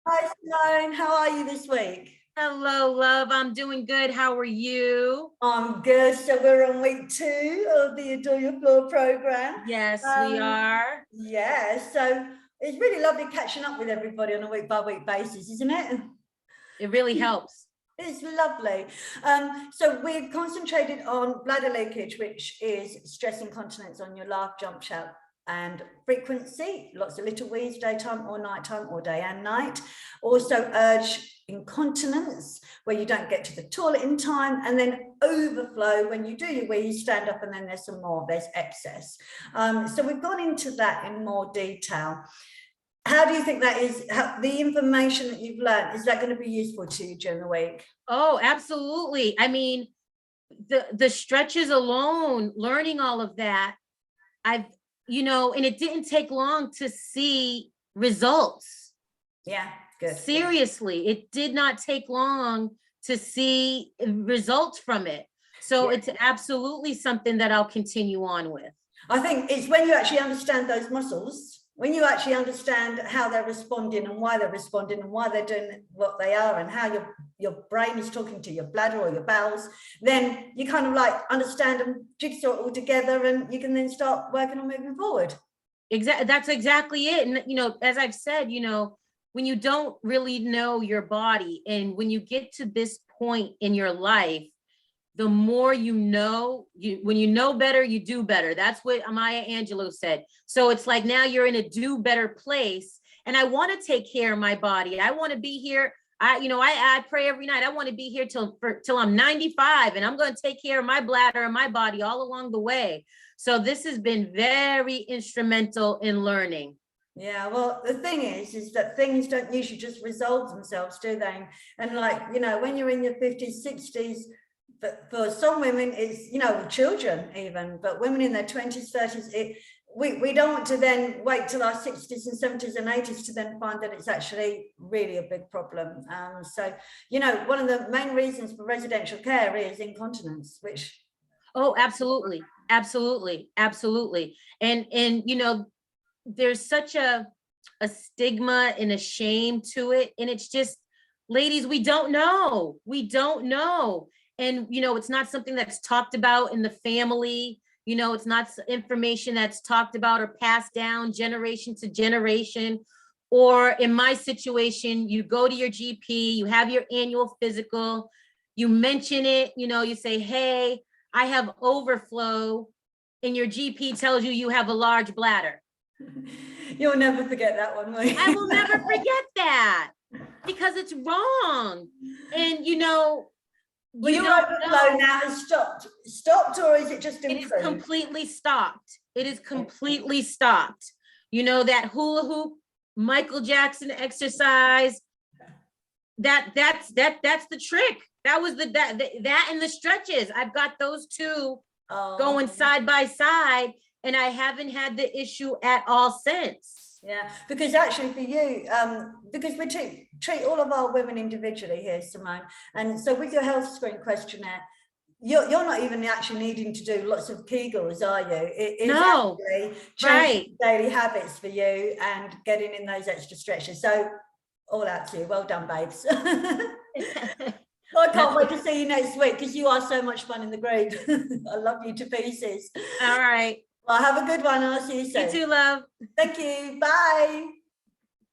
Hi, Simone. How are you this week? Hello, love. I'm doing good. How are you? I'm good. So we're on week 2 of the Your Floor program. Yes, we are. Yeah, so it's really lovely catching up with everybody on a week by week basis, isn't it? It really helps. It's lovely. So we've concentrated on bladder leakage, which is stress incontinence on your laugh, jump, shout, and frequency, lots of little wheeze, daytime or nighttime or day and night. Also urge incontinence, where you don't get to the toilet in time, and then overflow when you do your wheeze, stand up, and then there's some more, there's excess. So we've gone into that in more detail. How do you think that is, the information that you've learned, is that going to be useful to you during the week? Oh, absolutely. I mean, the stretches alone, learning all of that, I've, and it didn't take long to see results. Yeah, good. Seriously, it did not take long to see results from it. So Yeah. it's absolutely something that I'll continue on with. I think it's when you actually understand those muscles, when you actually understand how they're responding and why they're doing what they are, and how your brain is talking to your bladder or your bowels, then you kind of like understand and jigsaw it all together, and you can then start working on moving forward. Exactly. That's exactly it. And, as I've said, when you don't really know your body, and when you get to this point in your life, the more when you know better, you do better. That's what Maya Angelou said. So it's like now you're in a do better place. And I want to take care of my body. I want to be here. I pray every night. I want to be here till I'm 95, and I'm going to take care of my bladder and my body all along the way. So this has been very instrumental in learning. Yeah, well, the thing is that things don't usually just resolve themselves, do they? And like, when you're in your 50s, 60s, but for some women, it's, children even, but women in their 20s, 30s, we don't want to then wait till our 60s and 70s and 80s to then find that it's actually really a big problem. So, one of the main reasons for residential care is incontinence, which... Oh, absolutely. Absolutely. Absolutely. And there's such a stigma and a shame to it. And it's just, ladies, we don't know. And, it's not something that's talked about in the family. It's not information that's talked about or passed down generation to generation. Or in my situation, you go to your GP, you have your annual physical, you mention it, you say, hey, I have overflow, and your GP tells you have a large bladder. You'll never forget that one, will you? I will never forget that, because it's wrong. And well, your overflow now has stopped, or is it just improved? It is completely stopped. It is completely stopped. That hula hoop, Michael Jackson exercise, that's the trick. That was that and the stretches. I've got those two going side by side, and I haven't had the issue at all since. Yeah, because actually for you, because we treat all of our women individually here, Simone, and so with your health screen questionnaire, you're not even actually needing to do lots of Kegels, are you? It is actually changing daily habits for you and getting in those extra stretches. So all out to you. Well done, babes. I can't wait to see you next week, because you are so much fun in the group. I love you to pieces. All right. Well, have a good one. I'll see you soon. You too, love. Thank you. Bye.